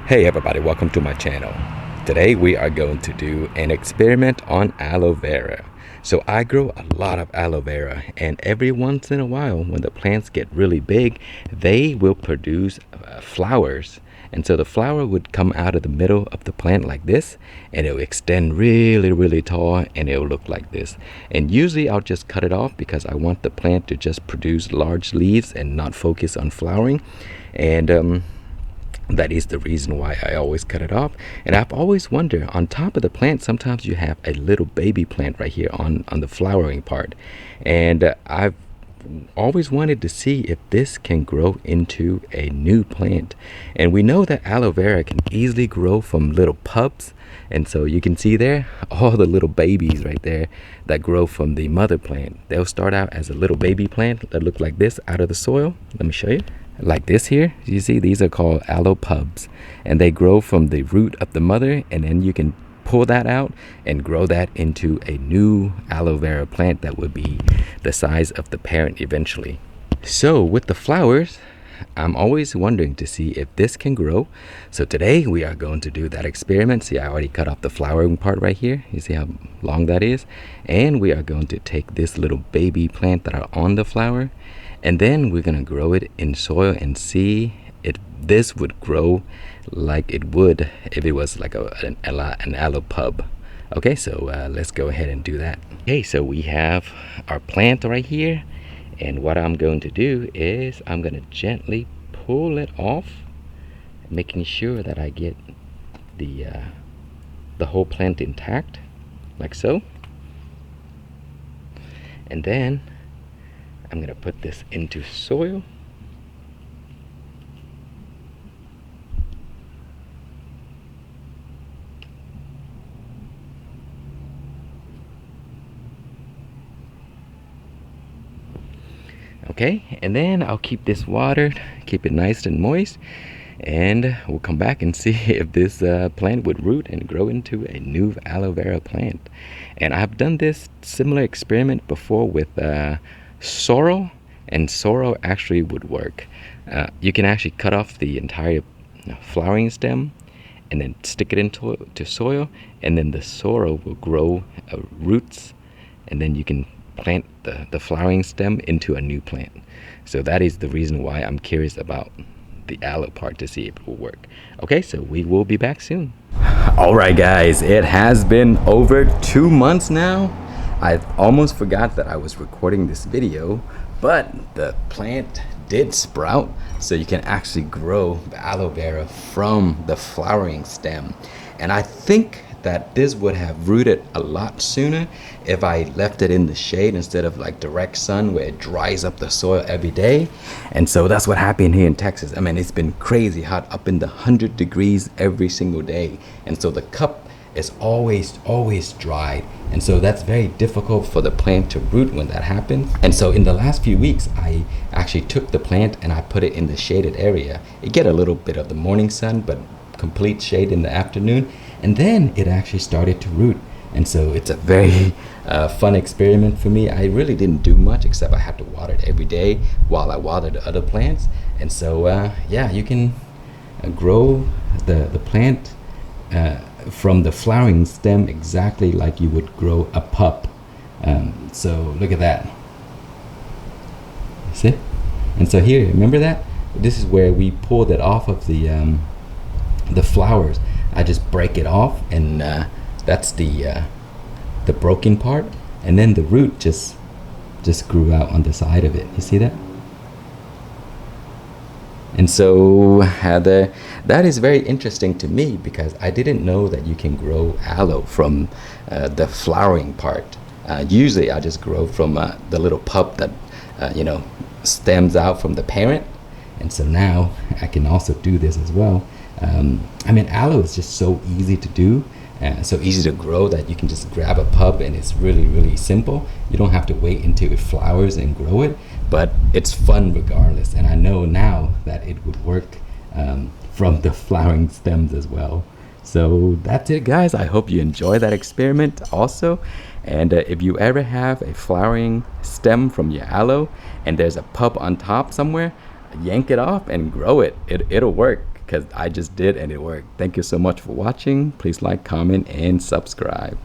Hey everybody, welcome to my channel. Today we are going to do an experiment on aloe vera. So I grow a lot of aloe vera, and every once in a while when the plants get really big, they will produce flowers. And so the flower would come out of the middle of the plant like this, and it will extend really tall, and it will look like this. And usually I'll just cut it off because I want the plant to just produce large leaves and not focus on flowering. And that is the reason why I always cut it off. And I've always wondered, on top of the plant, sometimes you have a little baby plant right here on the flowering part. And I've always wanted to see if this can grow into a new plant. And we know that aloe vera can easily grow from little pups. And so you can see there, all the little babies right there that grow from the mother plant. They'll start out as a little baby plant that look like this out of the soil. Let me show you. Like this here, you see these are called aloe pubs, and they grow from the root of the mother, and then you can pull that out and grow that into a new aloe vera plant that would be the size of the parent eventually. So with the flowers, I'm always wondering to see if this can grow. So today we are going to do that experiment. See, I already cut off the flowering part right here. You see how long that is? And we are going to take this little baby plant that are on the flower, and then we're gonna grow it in soil and see if this would grow like it would if it was like an aloe pub. Okay, so let's go ahead and do that. Okay, so we have our plant right here, and what I'm going to do is I'm gonna gently pull it off, making sure that I get the whole plant intact, like so. And then I'm gonna put this into soil. Okay, and then I'll keep this watered, keep it nice and moist, and we'll come back and see if this plant would root and grow into a new aloe vera plant. And I've done this similar experiment before with sorrel, and sorrel actually would work. You can actually cut off the entire flowering stem and then stick it into soil, and then the sorrel will grow roots, and then you can plant the flowering stem into a new plant. So that is the reason why I'm curious about the aloe part, to see if it will work. Okay, so we will be back soon. All right guys, it has been over 2 months now. I almost forgot that I was recording this video, but the plant did sprout, so you can actually grow the aloe vera from the flowering stem. And I think that this would have rooted a lot sooner if I left it in the shade instead of like direct sun where it dries up the soil every day. And so that's what happened here in Texas. I mean, it's been crazy hot, up in the 100 degrees every single day. And so the cup is always dry, and so that's very difficult for the plant to root when that happens. And so in the last few weeks, I actually took the plant and I put it in the shaded area. It get a little bit of the morning sun, but complete shade in the afternoon, and then it actually started to root. And so it's a very fun experiment for me. I really didn't do much except I had to water it every day while I watered the other plants. And so yeah, you can grow the plant from the flowering stem exactly like you would grow a pup. So look at that. See? And so here, remember that? This is where we pulled it off of the flowers. I just break it off, and that's the broken part, and then the root just grew out on the side of it. You see that? And so that is very interesting to me, because I didn't know that you can grow aloe from the flowering part. Usually I just grow from the little pup that stems out from the parent. And so now I can also do this as well. I mean, aloe is just so easy to do, so easy to grow, that you can just grab a pub and it's really simple. You don't have to wait until it flowers and grow it, but it's fun regardless. And I know now that it would work from the flowering stems as well. So that's it guys, I hope you enjoy that experiment also. And if you ever have a flowering stem from your aloe and there's a pub on top somewhere, yank it off and grow it. It'll work, because I just did and it worked. Thank you so much for watching. Please like, comment, and subscribe.